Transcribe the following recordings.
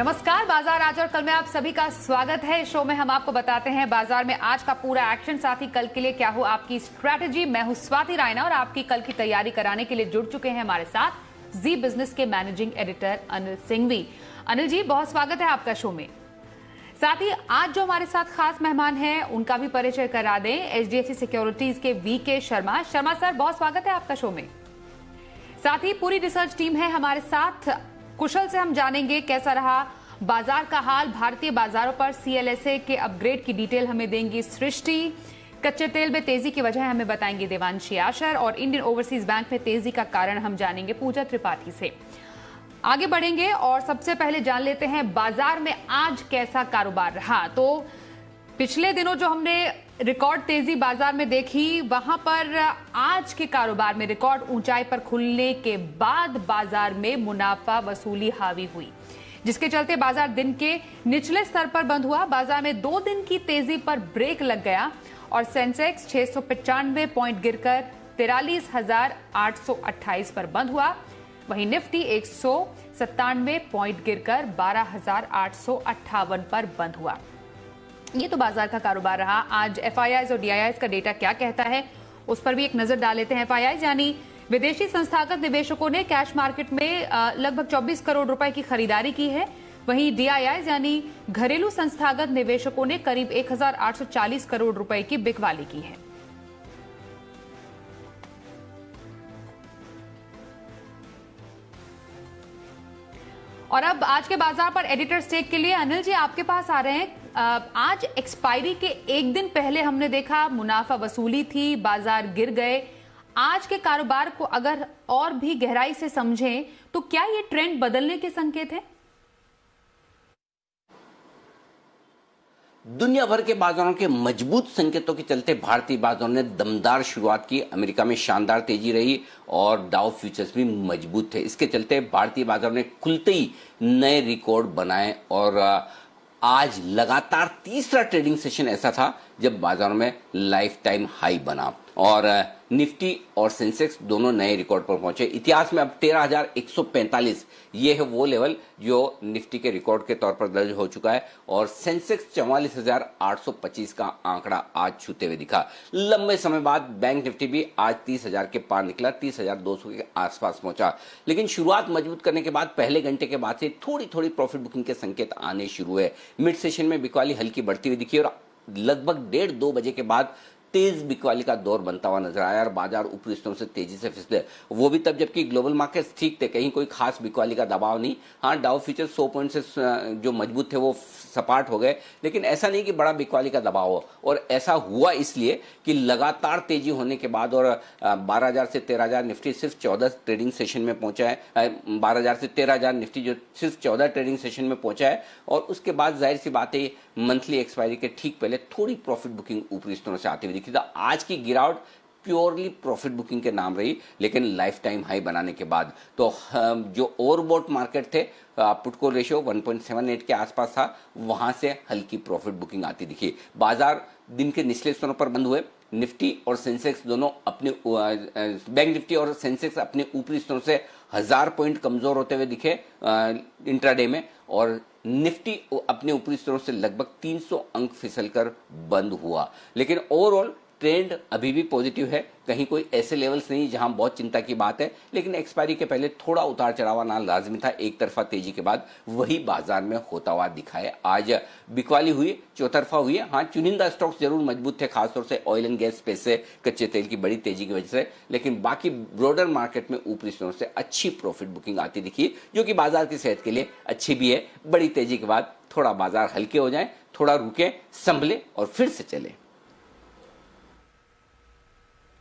नमस्कार, बाजार आज और कल में आप सभी का स्वागत है। इस शो में हम आपको बताते हैं बाजार में आज का पूरा एक्शन, साथ ही कल के लिए क्या हो आपकी स्ट्रैटेजी। मैं हूं स्वाति रायना और आपकी कल की तैयारी कराने के लिए जुड़ चुके हैं हमारे साथ जी बिजनेस के मैनेजिंग एडिटर अनिल सिंघवी। अनिल जी, बहुत स्वागत है आपका शो में। साथ ही आज जो हमारे साथ खास मेहमान हैं उनका भी परिचय करा दें। HDFC सिक्योरिटीज के VK शर्मा सर, बहुत स्वागत है आपका शो में। साथ ही पूरी रिसर्च टीम है हमारे साथ। कुशल से हम जानेंगे कैसा रहा बाजार का हाल। भारतीय बाजारों पर CLSA के अपग्रेड की डिटेल हमें देंगी सृष्टि। कच्चे तेल में तेजी की वजह हमें बताएंगे देवांशी आशर और इंडियन ओवरसीज बैंक में तेजी का कारण हम जानेंगे पूजा त्रिपाठी से। आगे बढ़ेंगे और सबसे पहले जान लेते हैं बाजार में आज कैसा कारोबार रहा। तो पिछले दिनों जो हमने रिकॉर्ड तेजी बाजार में देखी, वहां पर आज के कारोबार में रिकॉर्ड ऊंचाई पर खुलने के बाद बाजार में मुनाफा वसूली हावी हुई, जिसके चलते बाजार दिन के निचले स्तर पर बंद हुआ। बाजार में 2 दिन की तेजी पर ब्रेक लग गया और सेंसेक्स 695 पॉइंट गिरकर 43,828 पर बंद हुआ। वहीं निफ्टी 197 पॉइंट गिरकर 12,858 पर बंद हुआ। ये तो बाजार का कारोबार रहा। आज FIIs और DIIs का डेटा क्या कहता है उस पर भी एक नजर डाल लेते हैं। FIIs यानी विदेशी संस्थागत निवेशकों ने कैश मार्केट में लगभग 24 करोड़ रुपए की खरीदारी की है। वहीं DIIs यानी घरेलू संस्थागत निवेशकों ने करीब 1,840 करोड़ रुपए की बिकवाली की है। और अब आज के बाजार पर एडिटर स्टेक के लिए अनिल जी आपके पास आ रहे हैं। आज एक्सपायरी के एक दिन पहले हमने देखा मुनाफा वसूली थी, बाजार गिर गए। आज के कारोबार को अगर और भी गहराई से समझें तो क्या ये ट्रेंड बदलने के संकेत है? दुनिया भर के बाजारों के मजबूत संकेतों के चलते भारतीय बाजारों ने दमदार शुरुआत की। अमेरिका में शानदार तेजी रही और डाउ फ्यूचर्स भी मजबूत थे। इसके चलते भारतीय बाजारों ने खुलते ही नए रिकॉर्ड बनाए और आज लगातार तीसरा ट्रेडिंग सेशन ऐसा था जब बाजारों में लाइफ टाइम हाई बना और निफ्टी और सेंसेक्स दोनों नए रिकॉर्ड पर पहुंचे। इतिहास में अब 13,145 ये है वो लेवल जो निफ्टी के रिकॉर्ड के तौर पर दर्ज हो चुका है और सेंसेक्स 44,825 का आंकड़ा आज छूते हुए दिखा। लंबे समय बाद बैंक निफ्टी भी आज 30,000 के पार निकला, 30,200 के आसपास पहुंचा। लेकिन शुरुआत मजबूत करने के बाद पहले घंटे के बाद से थोड़ी थोड़ी प्रॉफिट बुकिंग के संकेत आने शुरू हुए। मिड सेशन में बिकवाली हल्की बढ़ती हुई दिखी और लगभग 1:30-2 बजे के बाद तेज बिकवाली का दौर बनता हुआ नजर आया और बाजार ऊपरी स्तरों से तेजी से फिसले। वो भी तब जबकि ग्लोबल मार्केट्स ठीक थे, कहीं कोई खास बिकवाली का दबाव नहीं। हाँ, डाउ फ्यूचर्स 100 पॉइंट से जो मजबूत थे वो सपाट हो गए, लेकिन ऐसा नहीं कि बड़ा बिकवाली का दबाव हो। और ऐसा हुआ इसलिए कि लगातार तेजी होने के बाद और 12,000 से 13,000 निफ्टी सिर्फ 14 ट्रेडिंग सेशन में पहुंचा है। 12,000 से 13,000 निफ्टी जो सिर्फ 14 ट्रेडिंग सेशन में पहुंचा है और उसके बाद जाहिर सी बात है मंथली एक्सपायरी के ठीक पहले थोड़ी प्रॉफिट बुकिंग ऊपरी स्तरों से आती हुई दिखी। तो आज की गिरावट प्योरली प्रॉफिट बुकिंग के नाम रही, लेकिन लाइफ टाइम हाई बनाने के बाद तो जो ओवरबॉट मार्केट थे, पुट कॉल रेशियो 1.78 के आसपास था, वहां से हल्की प्रॉफिट बुकिंग आती दिखी। बाजार दिन के निचले स्तरों पर बंद हुए। निफ्टी और सेंसेक्स दोनों अपने बैंक निफ्टी और सेंसेक्स अपने ऊपरी स्तरों से 1000 पॉइंट कमजोर होते हुए दिखे इंट्राडे में और निफ्टी अपने ऊपरी स्तरों से लगभग 300 अंक फिसलकर बंद हुआ। लेकिन ओवरऑल ट्रेंड अभी भी पॉजिटिव है। कहीं कोई ऐसे लेवल्स नहीं जहां बहुत चिंता की बात है, लेकिन एक्सपायरी के पहले थोड़ा उतार चढ़ाव आना लाजमी था। एक तरफा तेजी के बाद वही बाजार में होता हुआ दिखाए। आज बिकवाली हुई, चौतरफा हुई है। हाँ, चुनिंदा स्टॉक्स जरूर मजबूत थे, खासतौर से ऑयल एंड गैस स्पेस से कच्चे तेल की बड़ी तेजी की वजह से, लेकिन बाकी ब्रॉडर मार्केट में ऊपरी स्तरों से अच्छी प्रॉफिट बुकिंग आती दिखी, जो कि बाजार की सेहत के लिए अच्छी भी है। बड़ी तेजी के बाद थोड़ा बाजार हल्के हो जाए, थोड़ा रुके, संभले और फिर से चले।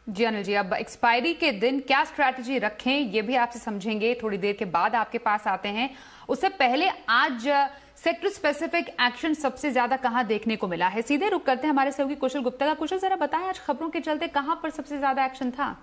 जी अनिल जी, अब एक्सपायरी के दिन क्या स्ट्रैटेजी रखें ये भी आपसे समझेंगे, थोड़ी देर के बाद आपके पास आते हैं। उससे पहले आज सेक्टर स्पेसिफिक एक्शन सबसे ज्यादा कहां देखने को मिला है, सीधे रुक करते हैं हमारे सहयोगी कुशल गुप्ता का। कुशल, जरा बताएं आज खबरों के चलते कहां पर सबसे ज्यादा एक्शन था?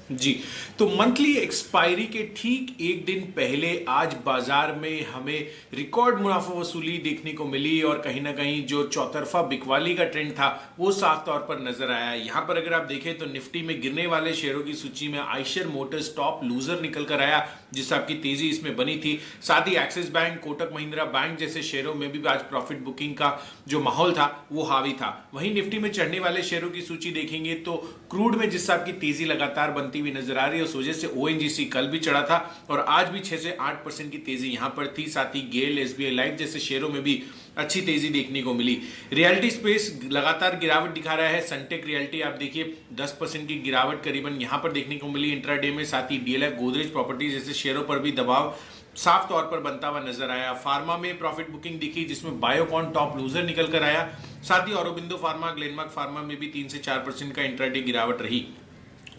जी, तो मंथली एक्सपायरी के ठीक एक दिन पहले आज बाजार में हमें रिकॉर्ड मुनाफा वसूली देखने को मिली और कहीं ना कहीं जो चौतरफा बिकवाली का ट्रेंड था वो साफ तौर पर नजर आया। यहां पर अगर आप देखें तो निफ्टी में गिरने वाले शेयरों की सूची में आइशर मोटर्स टॉप लूजर निकल कर आया, जिससे आपकी तेजी इसमें बनी थी। साथ ही Axis Bank, Kotak Mahindra Bank जैसे शेयरों में भी आज प्रॉफिट बुकिंग का जो माहौल था वो हावी था। वहीं निफ्टी में चढ़ने वाले शेयरों की सूची देखेंगे तो क्रूड में जिससे आपकी तेजी लगातार बनती हुई नजर आ रही है, उस वजह से ओएनजीसी कल भी चढ़ा था और आज भी 6 से 8% की तेजी यहां पर थी। साथ ही गेल, एसबीआई लाइफ जैसे शेयरों में भी अच्छी तेजी देखने को मिली। रियल्टी स्पेस लगातार गिरावट दिखा रहा है। सनटेक रियल्टी आप देखिए 10% की गिरावट करीबन यहां पर देखने को मिली इंट्राडे में। साथ ही डीएलएफ, गोदरेज प्रॉपर्टीज जैसे शेयरों पर भी दबाव साफ तौर पर बनता हुआ नजर आया। फार्मा में प्रॉफिट बुकिंग दिखी जिसमें बायोकॉन टॉप लूजर निकल कर आया। साथ ही औरोबिंदो फार्मा, ग्लेनमार्क फार्मा में भी 3 से 4% का इंट्राडे गिरावट रही।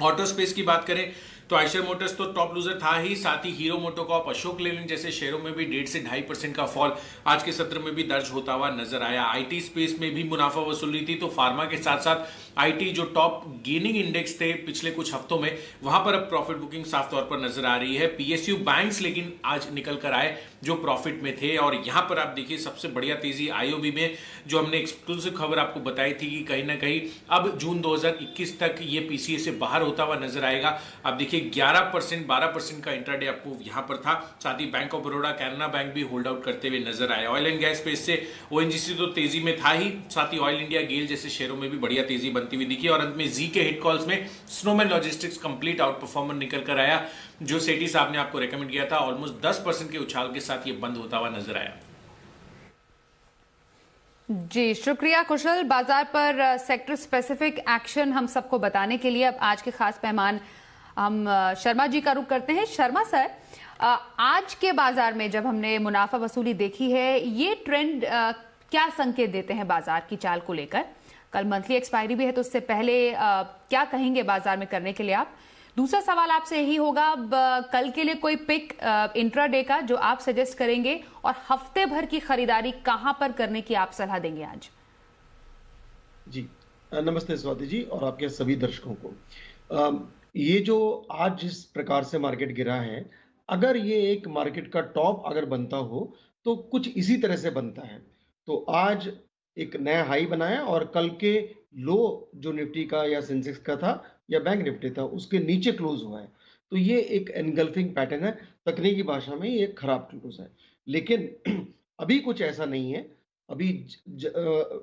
ऑटो स्पेस की बात करें तो आइशर मोटर्स तो टॉप लूजर था ही, साथ ही हीरो मोटोकॉर्प, अशोक लेलैंड जैसे शेयरों में भी 1.5 से 2.5% का फॉल आज के सत्र में भी दर्ज होता हुआ नजर आया। आईटी स्पेस में भी मुनाफा वसूली थी, तो फार्मा के साथ साथ आईटी जो टॉप गेनिंग इंडेक्स थे पिछले कुछ हफ्तों में, वहां पर अब प्रॉफिट बुकिंग साफ तौर पर नजर आ रही है। पीएसयू बैंक्स लेकिन आज निकल कर आए जो प्रॉफिट में थे। और यहां पर आप देखिए सबसे बढ़िया तेजी आईओबी में, जो हमने एक्सक्लूसिव खबर आपको बताई थी कि कहीं ना कहीं अब जून 2021 तक ये पीसीए से बाहर होता हुआ नजर आएगा। आप देखिए 11%, 12% का इंट्राडे आपको यहां पर था। साथ ही Bank of Baroda, Canara Bank भी होल्ड आउट करते हुए नजर आए। ऑयल एंड गैस स्पेस से ओएनजीसी तो तेजी में था ही, साथ ही ऑयल इंडिया, गेल जैसे शेयरों में भी बढ़िया तेजी बनती हुई दिखी। और अंत में जी के हिट कॉल्स में snowman logistics complete out performer निकल कर आया, जो सेठी साहब ने आपको रेकमेंड किया था। ऑलमोस्ट 10% के उछाल के साथ ये बंद होता हुआ नजर आया। जी शुक्रिया कुशल। बाजार पर सेक्टर स्पेसिफिक एक्शन हम सबको बताने के लिए अब आज के खास मेहमान हम शर्मा जी का रुख करते हैं। शर्मा सर, आज के बाजार में जब हमने मुनाफा वसूली देखी है, ये ट्रेंड क्या संकेत देते हैं बाजार की चाल को लेकर? कल मंथली एक्सपायरी भी है, तो उससे पहले क्या कहेंगे बाजार में करने के लिए आप? दूसरा सवाल आपसे यही होगा, कल के लिए कोई पिक इंट्राडे का जो आप सजेस्ट करेंगे, और हफ्ते भर की खरीदारी कहां पर करने की आप सलाह देंगे आज? जी नमस्ते स्वाति जी और आपके सभी दर्शकों को। ये जो आज जिस प्रकार से मार्केट गिरा है, अगर ये एक मार्केट का टॉप अगर बनता हो तो कुछ इसी तरह से बनता है। तो आज एक नया हाई बनाया और कल के लो जो निफ्टी का या सेंसेक्स का था या बैंक निफ्टी था, उसके नीचे क्लोज हुआ है। तो ये एक एनगल्फिंग पैटर्न है, तकनीकी भाषा में ये एक खराब क्लोज है। लेकिन अभी कुछ ऐसा नहीं है। अभी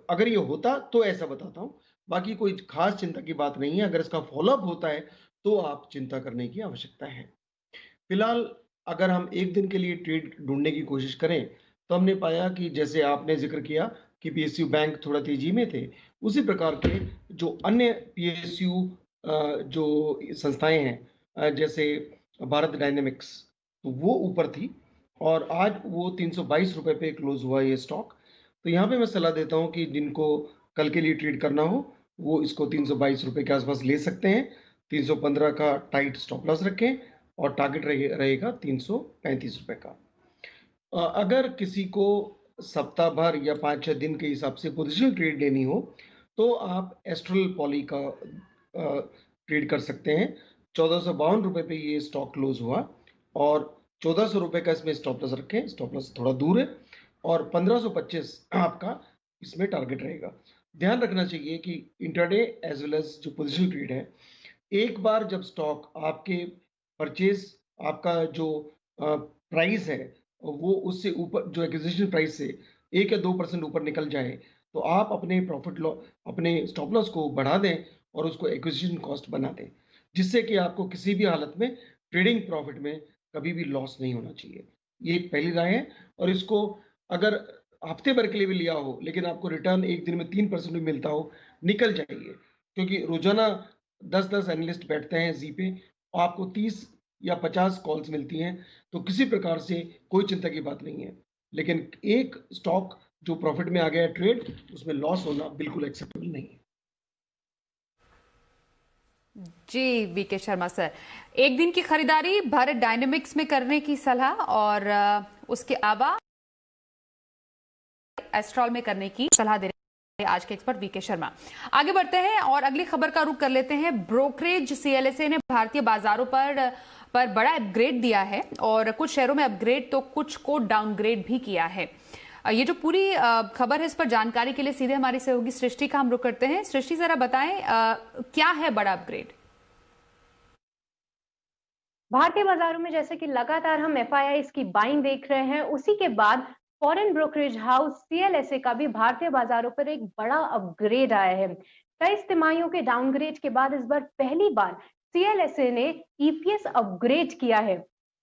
अगर ये होता तो ऐसा बताता हूँ, बाकी कोई खास चिंता की बात नहीं है। अगर इसका फॉलोअप होता है तो आप चिंता करने की आवश्यकता है। फिलहाल अगर हम एक दिन के लिए ट्रेड ढूंढने की कोशिश करें तो हमने पाया कि जैसे आपने जिक्र किया कि पीएसयू बैंक थोड़ा तेजी में थे, उसी प्रकार के जो अन्य पीएसयू जो संस्थाएं हैं जैसे भारत डायनेमिक्स, तो वो ऊपर थी और आज वो 322 रुपए पे क्लोज हुआ ये स्टॉक। तो यहाँ पे मैं सलाह देता हूँ कि जिनको कल के लिए ट्रेड करना हो वो इसको 322 रुपए के आसपास ले सकते हैं। 315 का टाइट स्टॉप लॉस रखें और टारगेट रहेगा 335 रुपए का। अगर किसी को सप्ताह भर या 5-6 दिन के हिसाब से पोजिशनल ट्रेड लेनी हो तो आप एस्ट्रल पॉली का ट्रेड कर सकते हैं। 1452 रुपए पे ये स्टॉक क्लोज हुआ और 1400 रुपए का इसमें स्टॉप लॉस रखें। स्टॉप लॉस थोड़ा दूर है और 1525 आपका इसमें टारगेट रहेगा। ध्यान रखना चाहिए कि इंट्राडे एज वेल एज जो पोजिशनल ट्रेड है, एक बार जब स्टॉक आपके परचेज, आपका जो प्राइस है वो उससे ऊपर, जो एक्विजिशन प्राइस से 1 या 2% ऊपर निकल जाए, तो आप अपने अपने स्टॉप लॉस को बढ़ा दें और उसको एक्विजिशन कॉस्ट बना दें, जिससे कि आपको किसी भी हालत में ट्रेडिंग प्रॉफिट में कभी भी लॉस नहीं होना चाहिए। ये पहली राय है। और इसको अगर हफ्ते भर के लिए भी लिया हो लेकिन आपको रिटर्न एक दिन में 3% भी मिलता हो, निकल जाइए, क्योंकि रोजाना 10-10 एनालिस्ट बैठते हैं जी पे, आपको 30 या 50 कॉल्स मिलती हैं, तो किसी प्रकार से कोई चिंता की बात नहीं है। लेकिन एक स्टॉक जो प्रॉफिट में आ गया है ट्रेड, उसमें लॉस होना बिल्कुल एक्सेप्टेबल नहीं है। जी वीके शर्मा सर, एक दिन की खरीदारी भारत डायनेमिक्स में करने की सलाह और उसके अलावा एस्ट्रॉल में करने की सलाह दे आज के एक्सपर्ट वीके शर्मा। आगे बढ़ते हैं और अगली खबर का रुख कर लेते हैं। ब्रोकरेज सीएलएसए ने भारतीय बाजारों पर बड़ा अपग्रेड दिया है और कुछ शेयरों में अपग्रेड तो कुछ को डाउनग्रेड भी किया है। ये जो पूरी खबर है, इस पर जानकारी के लिए सीधे हमारी सहयोगी सृष्टि का हम रुख करते हैं। सृष्टि, जरा बताएं क्या है बड़ा अपग्रेड? भारतीय बाजारों में जैसे कि लगातार हम एफआईआई की बाइंग देख रहे हैं, उसी के बाद फॉरेन ब्रोकरेज हाउस सीएलएसए का भी भारतीय बाजारों पर एक बड़ा अपग्रेड आया है। 23 तिमाहियों के डाउनग्रेड के बाद इस बार पहली बार सीएलएसए ने ईपीएस अपग्रेड किया है।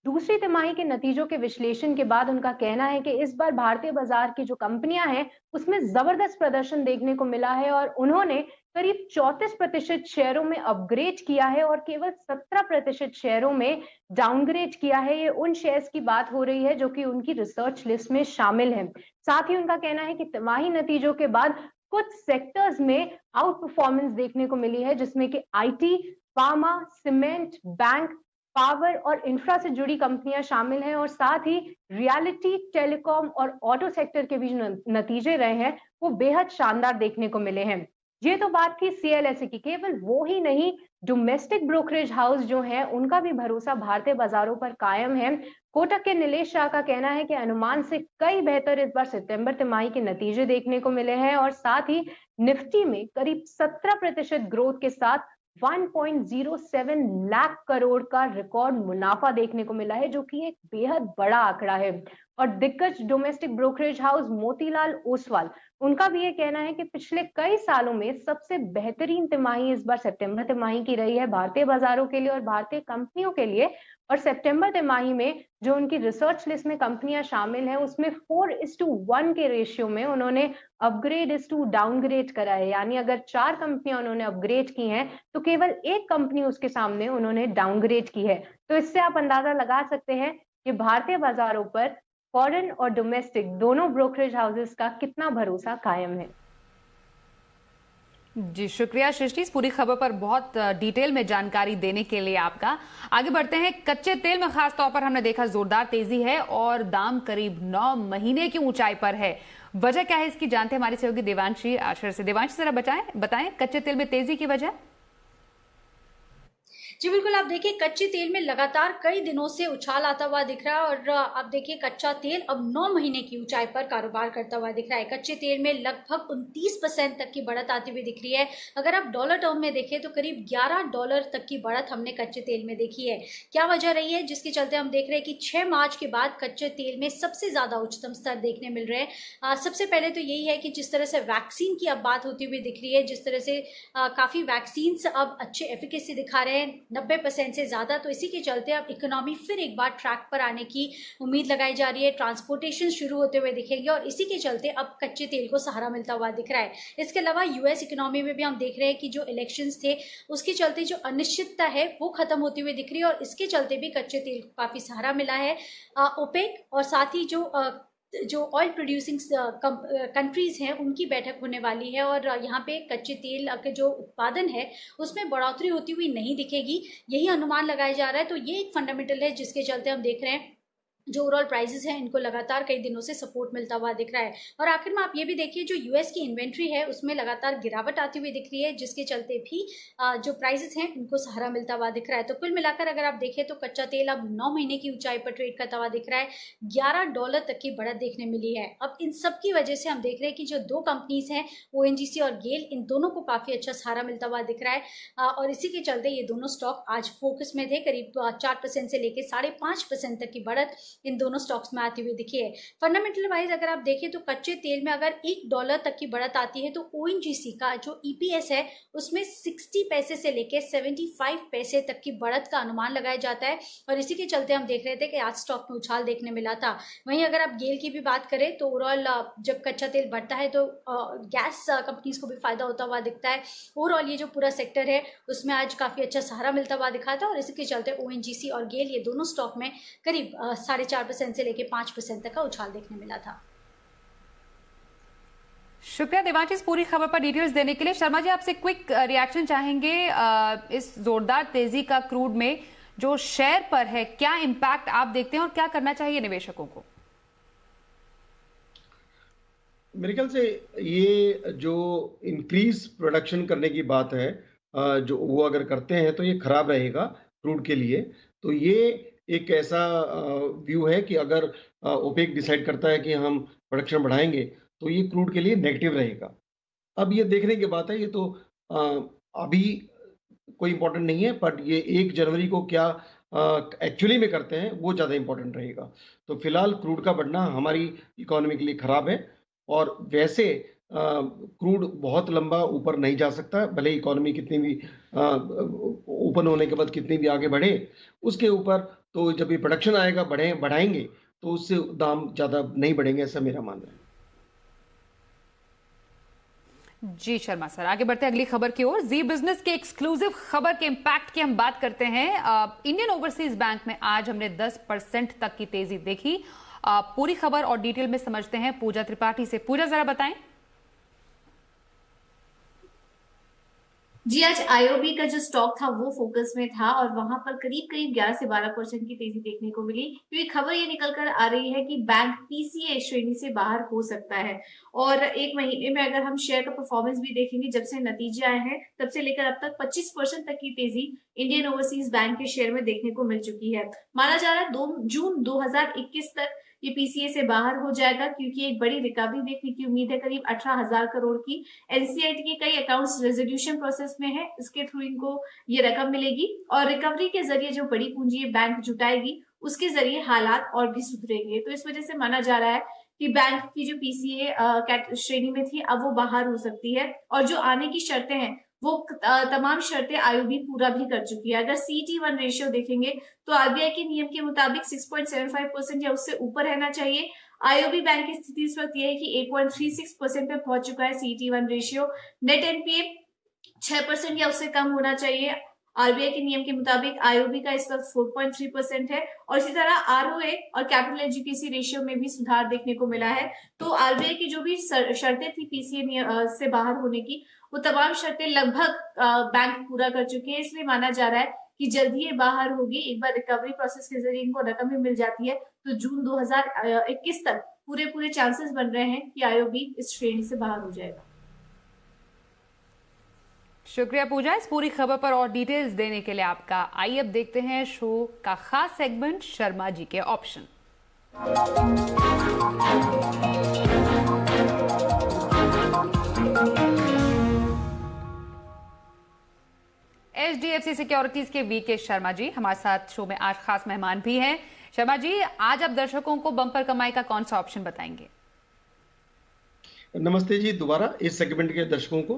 दूसरी तिमाही के नतीजों के विश्लेषण के बाद उनका कहना है कि इस बार भारतीय बाजार की जो कंपनियां हैं उसमें जबरदस्त प्रदर्शन देखने को मिला है और उन्होंने करीब 34% शेयरों में अपग्रेड किया है और केवल 17% शेयरों में डाउनग्रेड किया है। ये उन शेयर्स की बात हो रही है जो कि उनकी रिसर्च लिस्ट में शामिल है। साथ ही उनका कहना है कि तिमाही नतीजों के बाद कुछ सेक्टर्स में आउट परफॉर्मेंस देखने को मिली है, जिसमें कि IT, pharma, cement, bank, power और इंफ्रा से जुड़ी कंपनियां शामिल हैं और साथ ही रियलिटी, टेलीकॉम और ऑटो सेक्टर के भी जो नतीजे रहे हैं वो बेहद शानदार देखने को मिले हैं। ये तो बात थी सीएलएसए की। केवल वो ही नहीं, डोमेस्टिक ब्रोकरेज हाउस जो है उनका भी भरोसा भारतीय बाजारों पर कायम है। कोटक के नीलेश शाह का कहना है कि अनुमान से कई बेहतर इस बार सितंबर तिमाही के नतीजे देखने को मिले हैं और साथ ही निफ्टी में करीब 17% ग्रोथ के साथ 1.07 लाख करोड़ का रिकॉर्ड मुनाफा देखने को मिला है, जो कि एक बेहद बड़ा आंकड़ा है। और दिग्गज domestic brokerage house Motilal Oswal, उनका भी ये कहना है कि पिछले कई सालों में सबसे बेहतरीन तिमाही इस बार सितंबर तिमाही की रही है भारतीय बाजारों के लिए और भारतीय कंपनियों के लिए। और सितंबर तिमाही में जो उनकी रिसर्च लिस्ट में कंपनियां शामिल हैं उसमें 4:1 के रेशियो में उन्होंने अपग्रेड इज टू डाउनग्रेड करा है। यानी अगर 4 कंपनियां उन्होंने अपग्रेड की हैं तो केवल एक कंपनी उसके सामने उन्होंने डाउनग्रेड की है। तो इससे आप अंदाजा लगा सकते हैं कि भारतीय बाजारों पर फॉरेन और डोमेस्टिक दोनों ब्रोकरेज हाउसेस का कितना भरोसा कायम है। जी शुक्रिया सृष्टि, इस पूरी खबर पर बहुत डिटेल में जानकारी देने के लिए आपका। आगे बढ़ते हैं। कच्चे तेल में खास तौर पर हमने देखा जोरदार तेजी है और दाम करीब 9 महीने की ऊंचाई पर है। वजह क्या है इसकी जानते हैं हमारी सहयोगी देवांशी आशर से। देवांशी जरा बताएं कच्चे तेल में तेजी की वजह। जी बिल्कुल, आप देखिए कच्चे तेल में लगातार कई दिनों से उछाल आता हुआ दिख रहा है और आप देखिए कच्चा तेल अब 9 महीने की ऊंचाई पर कारोबार करता हुआ दिख रहा है। कच्चे तेल में लगभग 29% तक की बढ़त आती हुई दिख रही है। अगर आप डॉलर टर्म में देखें तो करीब $11 तक की बढ़त हमने कच्चे तेल में देखी है। क्या वजह रही है जिसके चलते हम देख रहे हैं कि 6 मार्च के बाद कच्चे तेल में सबसे ज्यादा उच्चतम स्तर देखने मिल रहे हैं। सबसे पहले तो यही है कि जिस तरह से वैक्सीन की अब बात होती हुई दिख रही है, जिस तरह से काफी वैक्सीन अब अच्छे एफिकेसी दिखा रहे हैं 90% से ज्यादा, तो इसी के चलते अब इकोनॉमी फिर एक बार ट्रैक पर आने की उम्मीद लगाई जा रही है। ट्रांसपोर्टेशन शुरू होते हुए दिखेंगे और इसी के चलते अब कच्चे तेल को सहारा मिलता हुआ दिख रहा है। इसके अलावा यूएस इकोनॉमी में भी हम देख रहे हैं कि जो इलेक्शंस थे उसके चलते जो अनिश्चितता है वो खत्म होती हुई दिख रही है और इसके चलते भी कच्चे तेल को काफी सहारा मिला है। ओपेक और साथ ही जो ऑयल प्रोड्यूसिंग कंट्रीज हैं उनकी बैठक होने वाली है और यहाँ पे कच्चे तेल का जो उत्पादन है उसमें बढ़ोतरी होती हुई नहीं दिखेगी, यही अनुमान लगाया जा रहा है। तो ये एक फंडामेंटल है जिसके चलते हम देख रहे हैं जो ओवरऑल प्राइसेस हैं इनको लगातार कई दिनों से सपोर्ट मिलता हुआ दिख रहा है। और आखिर में आप ये भी देखिए जो यूएस की इन्वेंट्री है उसमें लगातार गिरावट आती हुई दिख रही है, जिसके चलते भी जो प्राइसेस हैं इनको सहारा मिलता हुआ दिख रहा है। तो कुल मिलाकर अगर आप देखें तो कच्चा तेल अब 9 महीने की ऊंचाई पर ट्रेड करता हुआ दिख रहा है। $11 तक की बढ़त देखने मिली है। अब इन सब की वजह से हम देख रहे हैं कि जो 2 कंपनीज हैं ओएनजीसी और गेल, इन दोनों को काफी अच्छा सहारा मिलता हुआ दिख रहा है और इसी के चलते ये दोनों स्टॉक आज फोकस में थे। करीब 4% से लेकर 5.5% तक की बढ़त इन दोनों स्टॉक्स में आती हुई दिखी है। फंडामेंटल वाइज अगर आप देखें तो कच्चे तेल में अगर $1 तक की बढ़त आती है तो ओएनजीसी का जो ईपीएस है उसमें 60 पैसे से लेकर 75 पैसे तक की बढ़त का अनुमान लगाया जाता है और इसी के चलते हम देख रहे थे कि आज स्टॉक में उछाल देखने मिला था। वहीं अगर आप गेल की भी बात करें तो ओवरऑल जब कच्चा तेल बढ़ता है तो गैस कंपनीज को भी फायदा होता हुआ दिखता है। ओवरऑल ये जो पूरा सेक्टर है उसमें आज काफी अच्छा सहारा मिलता हुआ दिखा था और इसी के चलते ओएनजीसी और गेल ये दोनों स्टॉक में करीब 4.5% से लेके 5% तक का उछाल देखने मिला था। शुक्रिया देवांशी इस पूरी खबर पर डिटेल्स देने के लिए। शर्मा जी आपसे क्विक रिएक्शन चाहेंगे इस जोरदार तेजी का क्रूड में जो शेयर पर है, क्या इंपैक्ट आप देखते हैं और क्या करना चाहिए निवेशकों को? मेरे ख्याल से ये जो इंक्रीज प्रोडक्शन करने की बात है, जो वो अगर करते हैं तो ये खराब रहेगा क्रूड के लिए। तो ये एक ऐसा व्यू है कि अगर ओपेक डिसाइड करता है कि हम प्रोडक्शन बढ़ाएंगे तो ये क्रूड के लिए नेगेटिव रहेगा। अब ये देखने की बात है, ये तो अभी कोई इम्पोर्टेंट नहीं है, बट ये 1 जनवरी को क्या एक्चुअली में करते हैं वो ज़्यादा इम्पोर्टेंट रहेगा। तो फिलहाल क्रूड का बढ़ना हमारी इकोनॉमी के लिए खराब है, और वैसे क्रूड बहुत लंबा ऊपर नहीं जा सकता, भले इकोनॉमी कितनी भी ओपन होने के बाद कितनी भी आगे बढ़े उसके ऊपर। तो जब ये प्रोडक्शन आएगा बढ़ाएंगे तो उससे दाम ज़्यादा नहीं बढ़ेंगे, ऐसा मेरा मानना है। जी शर्मा सर, आगे बढ़ते हैं अगली खबर की ओर। जी बिजनेस के एक्सक्लूसिव खबर के इंपैक्ट की हम बात करते हैं। इंडियन ओवरसीज बैंक में आज हमने 10% तक की तेजी देखी। पूरी खबर और डिटेल में समझते हैं पूजा त्रिपाठी से। पूजा, जरा बताएं। जी, आज आईओबी का जो स्टॉक था वो फोकस में था और वहां पर करीब 11 से 12% की तेजी देखने को मिली, क्योंकि खबर ये निकल कर आ रही है कि बैंक पीसीए श्रेणी से बाहर हो सकता है। और एक महीने में अगर हम शेयर का परफॉर्मेंस भी देखेंगे, जब से नतीजे आए हैं तब से लेकर अब तक 25% तक की तेजी इंडियन ओवरसीज बैंक के शेयर में देखने को मिल चुकी है। माना जा रहा है 2 जून 2021 तक ये पीसीए से बाहर हो जाएगा, क्योंकि एक बड़ी रिकवरी देखने की उम्मीद है। करीब 18,000 करोड़ की एनसीआईटी के कई अकाउंट्स रेजोल्यूशन प्रोसेस में है, इसके थ्रू इनको ये रकम मिलेगी और रिकवरी के जरिए जो बड़ी पूंजी बैंक जुटाएगी उसके जरिए हालात और भी सुधरेंगे। तो इस वजह से माना जा रहा है कि बैंक की जो पीसीए श्रेणी में थी अब वो बाहर हो सकती है, और जो आने की शर्तें हैं वो तमाम शर्तें आईओबी पूरा भी कर चुकी है। अगर CET1 रेशियो देखेंगे तो आरबीआई के नियम के मुताबिक 6.75% या उससे ऊपर रहना चाहिए। आईओबी बैंक की स्थिति इस वक्त यह है कि 8.36% पे पहुंच चुका है CET1 रेशियो। नेट एनपीए 6% या उससे कम होना चाहिए। आरबीआई के नियम के मुताबिक आईओबी का इस वक्त 4.3% है, और इसी तरह आरओए और कैपिटल एजुकेसी रेशियो में भी सुधार देखने को मिला है। तो आरबीआई की जो भी शर्तें थी पीसीए से बाहर होने की, वो तमाम शर्तें लगभग बैंक पूरा कर चुके हैं। इसलिए माना जा रहा है कि जल्दी ये बाहर होगी। एक बार रिकवरी प्रोसेस के जरिए इनको रकम भी मिल जाती है तो जून 2021 तक पूरे चांसेस बन रहे हैं कि आईओबी इस श्रेणी से बाहर हो जाएगा। शुक्रिया पूजा इस पूरी खबर पर और डिटेल्स देने के लिए आपका। आइए अब देखते हैं शो का खास सेगमेंट शर्मा जी के ऑप्शन। HDFC सिक्योरिटीज के वीके शर्मा जी हमारे साथ शो में आज खास मेहमान भी हैं। शर्मा जी, आज आप दर्शकों को बम्पर कमाई का कौन सा ऑप्शन बताएंगे? नमस्ते जी, दोबारा इस सेगमेंट के दर्शकों को।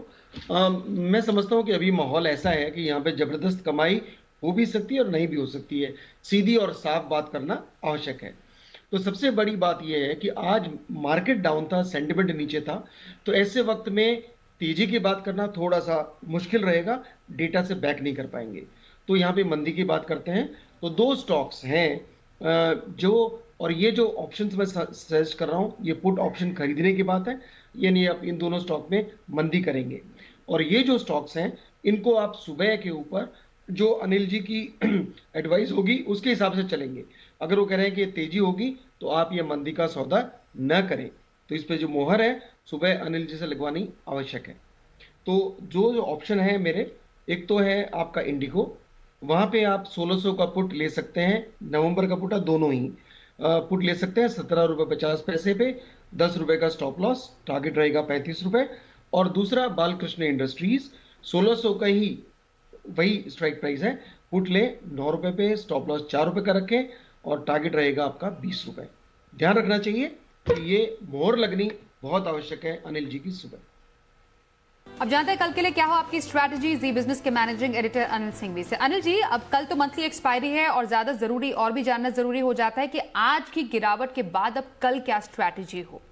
मैं समझता हूं कि अभी माहौल ऐसा है कि यहाँ पे जबरदस्त कमाई हो भी सकती है और नहीं भी हो सकती है। सीधी और साफ बात करना आवश्यक है। तो सबसे बड़ी बात यह है कि आज मार्केट डाउन था, सेंटिमेंट नीचे था, तो ऐसे वक्त में तेजी की बात करना थोड़ा सा मुश्किल रहेगा, डेटा से बैक नहीं कर पाएंगे। तो यहाँ पे मंदी की बात करते हैं तो 2 स्टॉक्स हैं जो, और ये जो ऑप्शंस मैं सजेस्ट कर रहा हूँ ये पुट ऑप्शन खरीदने की बात है, यानी आप इन दोनों स्टॉक में मंदी करेंगे। और ये जो स्टॉक्स हैं इनको आप सुबह के ऊपर जो अनिल जी की एडवाइस होगी उसके हिसाब से चलेंगे। अगर वो कह रहे हैं कि तेजी होगी तो आप ये मंदी का सौदा न करें। तो इस पे जो मोहर है सुबह अनिल जी से लगवानी आवश्यक है। तो जो ऑप्शन है मेरे, एक तो है आपका इंडिगो, वहां पे आप 1600 का पुट ले सकते हैं, नवंबर का पुट, दोनों ही पुट ले सकते हैं 17.50 पे, 10 रुपए का स्टॉप लॉस, टारगेट रहेगा 35 रुपए। और दूसरा बालकृष्ण इंडस्ट्रीज, 1600 का ही वही स्ट्राइक प्राइस है, पुट ले 9 रुपए पे, स्टॉप लॉस 4 रुपए का रखें और टारगेट रहेगा आपका 20 रुपए। ध्यान रखना चाहिए कि ये मोहर लगनी बहुत आवश्यक है अनिल जी की सुबह। अब जानते हैं कल के लिए क्या हो आपकी स्ट्रैटेजी जी बिजनेस के मैनेजिंग एडिटर अनिल सिंघवी से। अनिल जी, अब कल तो मंथली एक्सपायरी है और ज्यादा जरूरी और भी जानना जरूरी हो जाता है कि आज की गिरावट के बाद अब कल क्या स्ट्रैटेजी हो।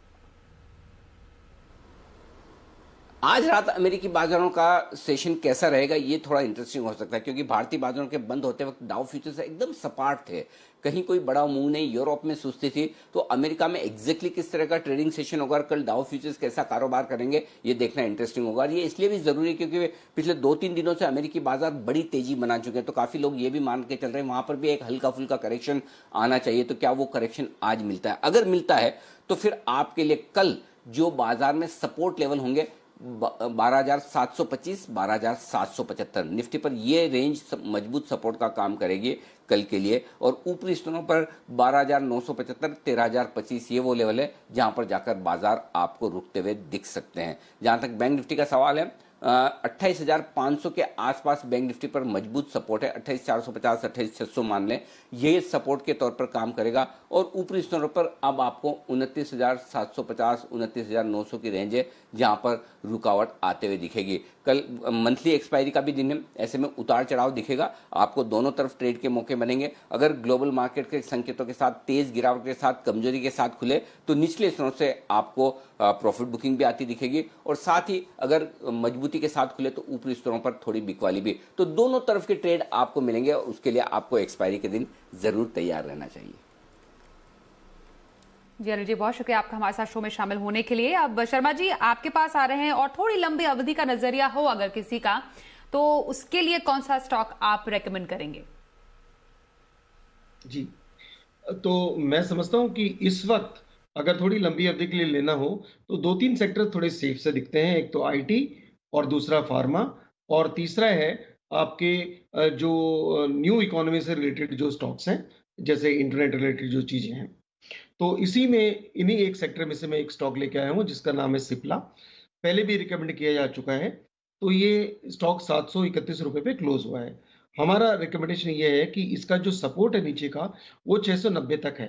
आज रात अमेरिकी बाजारों का सेशन कैसा रहेगा ये थोड़ा इंटरेस्टिंग हो सकता है, क्योंकि भारतीय बाजारों के बंद होते वक्त डाउ फ्यूचर्स एकदम सपाट थे, कहीं कोई बड़ा मूव नहीं, यूरोप में सुस्ती थी। तो अमेरिका में एग्जैक्टली किस तरह का ट्रेडिंग सेशन होगा, कल डाउ फ्यूचर्स कैसा कारोबार करेंगे, ये देखना इंटरेस्टिंग होगा। और ये इसलिए भी जरूरी है क्योंकि पिछले 2-3 दिनों से अमेरिकी बाजार बड़ी तेजी बना चुके हैं, तो काफी लोग ये भी मान के चल रहे हैं वहां पर भी एक हल्का फुल्का करेक्शन आना चाहिए। तो क्या वो करेक्शन आज मिलता है? अगर मिलता है तो फिर आपके लिए कल जो बाजार में सपोर्ट लेवल होंगे 12,725, 12,775। निफ्टी पर ये रेंज मजबूत सपोर्ट का काम करेगी कल के लिए, और ऊपरी स्थानों पर 12,975, 13,025 ये वो लेवल है जहां पर जाकर बाजार आपको रुकते हुए दिख सकते हैं। जहां तक बैंक निफ्टी का सवाल है, 28,500 के आसपास बैंक निफ्टी पर मजबूत सपोर्ट है। 28,450, 28,600 मान लें, ये सपोर्ट के तौर पर काम करेगा, और ऊपरी स्तरों पर अब आपको 29,750, 29,900 की रेंज है जहां पर रुकावट आते हुए दिखेगी। कल मंथली एक्सपायरी का भी दिन है, ऐसे में उतार चढ़ाव दिखेगा, आपको दोनों तरफ ट्रेड के मौके बनेंगे। अगर ग्लोबल मार्केट के संकेतों के साथ तेज गिरावट के साथ कमजोरी के साथ खुले तो निचले स्तरों से आपको प्रॉफिट बुकिंग भी आती दिखेगी, और साथ ही अगर मजबूती के साथ खुले तो ऊपरी स्तरों पर थोड़ी बिकवाली भी। तो दोनों तरफ के ट्रेड आपको मिलेंगे, और उसके लिए आपको एक्सपायरी के दिन जरूर तैयार रहना चाहिए। जी अनिल जी, बहुत शुक्रिया आपका हमारे साथ शो में शामिल होने के लिए। अब शर्मा जी आपके पास आ रहे हैं, और थोड़ी लंबी अवधि का नजरिया हो अगर किसी का, तो उसके लिए कौन सा स्टॉक आप रेकमेंड करेंगे? जी, तो मैं समझता हूं कि इस वक्त अगर थोड़ी लंबी अवधि के लिए लेना हो तो 2-3 सेक्टर थोड़े सेफ से दिखते हैं। एक तो आईटी, और दूसरा फार्मा, और तीसरा है आपके जो न्यू इकोनॉमी से रिलेटेड जो स्टॉक्स हैं, जैसे इंटरनेट रिलेटेड जो चीजें हैं। तो इसी में इन्हीं एक सेक्टर में से मैं एक स्टॉक लेके आया हूं जिसका नाम है सिप्ला। पहले भी रिकमेंड किया जा चुका है। तो ये स्टॉक 731 रुपए पे क्लोज हुआ है। हमारा रिकमेंडेशन ये है कि इसका जो सपोर्ट है नीचे का वो 690 तक है।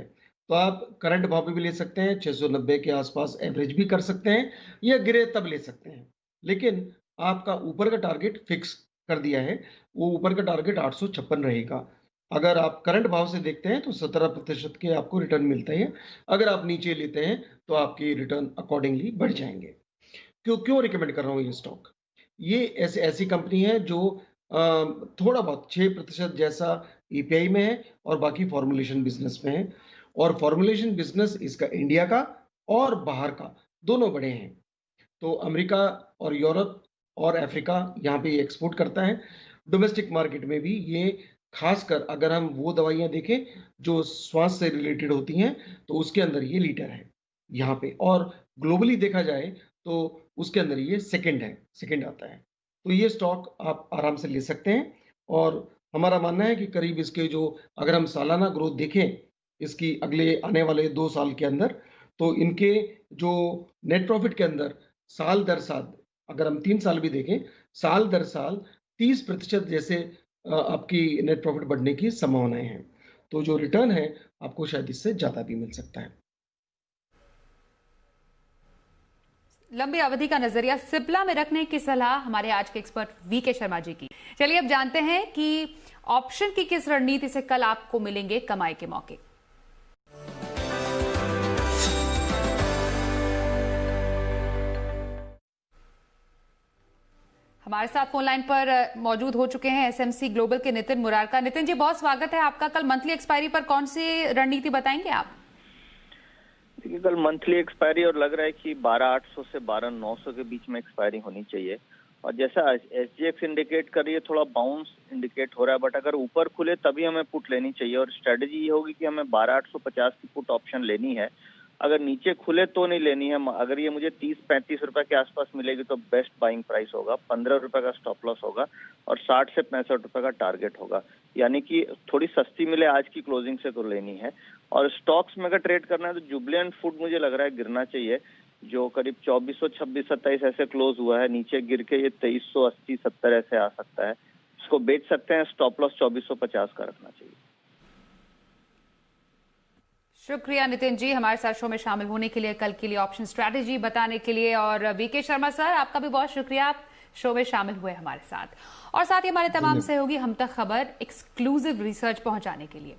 तो आप करंट भाव पे भी ले सकते हैं, 690 के आसपास एवरेज भी कर सकते हैं, या गिरे तब ले सकते हैं। लेकिन आपका ऊपर का टारगेट फिक्स कर दिया है, वो ऊपर का टारगेट 856 रहेगा। अगर आप करंट भाव से देखते हैं तो 17% के आपको रिटर्न मिलते हैं। अगर आप नीचे लेते हैं तो आपकी रिटर्न अकॉर्डिंगली बढ़ जाएंगे। क्यों रिकमेंड कर रहा हूँ ये स्टॉक? ये ऐसी कंपनी है जो थोड़ा बहुत 6% जैसा ईपीआई में है, और बाकी फॉर्मुलेशन बिजनेस में है। और फॉर्मुलेशन बिजनेस इसका इंडिया का और बाहर का दोनों बड़े हैं। तो अमेरिका और यूरोप और अफ्रीका यहाँ पे एक्सपोर्ट करता है। डोमेस्टिक मार्केट में भी ये, खासकर अगर हम वो दवाइयाँ देखें जो श्वास से रिलेटेड होती हैं, तो उसके अंदर ये लीडर है यहाँ पे। और ग्लोबली देखा जाए तो उसके अंदर ये सेकंड आता है। तो ये स्टॉक आप आराम से ले सकते हैं। और हमारा मानना है कि करीब इसके जो, अगर हम सालाना ग्रोथ देखें इसकी अगले आने वाले 2 साल के अंदर, तो इनके जो नेट प्रॉफिट के अंदर साल दर साल, अगर हम 3 साल भी देखें, साल दर साल 30% जैसे आपकी नेट प्रॉफिट बढ़ने की संभावनाएं हैं। तो जो रिटर्न है आपको शायद इससे ज्यादा भी मिल सकता है। लंबी अवधि का नजरिया सिप्ला में रखने की सलाह हमारे आज के एक्सपर्ट वीके शर्मा जी की। चलिए अब जानते हैं कि ऑप्शन की किस रणनीति से कल आपको मिलेंगे कमाई के मौके। हमारे साथ फोन लाइन पर मौजूद हो चुके हैं एसएमसी ग्लोबल के नितिन मुरारका। नितिन जी, बहुत स्वागत है आपका। कल मंथली एक्सपायरी पर कौन सी रणनीति बताएंगे आप? देखिए, कल मंथली एक्सपायरी और लग रहा है कि 12,800 से 12,900 के बीच में एक्सपायरी होनी चाहिए। और जैसा एसजीएक्स इंडिकेट कर रही है, थोड़ा बाउंस इंडिकेट हो रहा है, बट अगर ऊपर खुले तभी हमें पुट लेनी चाहिए। और स्ट्रेटेजी ये होगी कि हमें 12,850 की पुट ऑप्शन लेनी है। अगर नीचे खुले तो नहीं लेनी है। अगर ये मुझे 30-35 रुपए के आसपास मिलेगी तो बेस्ट बाइंग प्राइस होगा। 15 रुपए का स्टॉप लॉस होगा, और 60 से 65 रुपए का टारगेट होगा। यानी कि थोड़ी सस्ती मिले आज की क्लोजिंग से तो लेनी है। और स्टॉक्स में अगर ट्रेड करना है तो जुबिलेंट फूड मुझे लग रहा है गिरना चाहिए, जो करीब 2400, 26, 27 ऐसे क्लोज हुआ है। नीचे गिर के ये 2380, 70 ऐसे आ सकता है। इसको बेच सकते हैं। स्टॉप लॉस 2450 का रखना चाहिए। शुक्रिया नितिन जी हमारे साथ शो में शामिल होने के लिए, कल के लिए ऑप्शन स्ट्रैटेजी बताने के लिए। और वीके शर्मा सर, आपका भी बहुत शुक्रिया, आप शो में शामिल हुए हमारे साथ। और साथ ही हमारे तमाम सहयोगी हम तक खबर एक्सक्लूसिव रिसर्च पहुंचाने के लिए।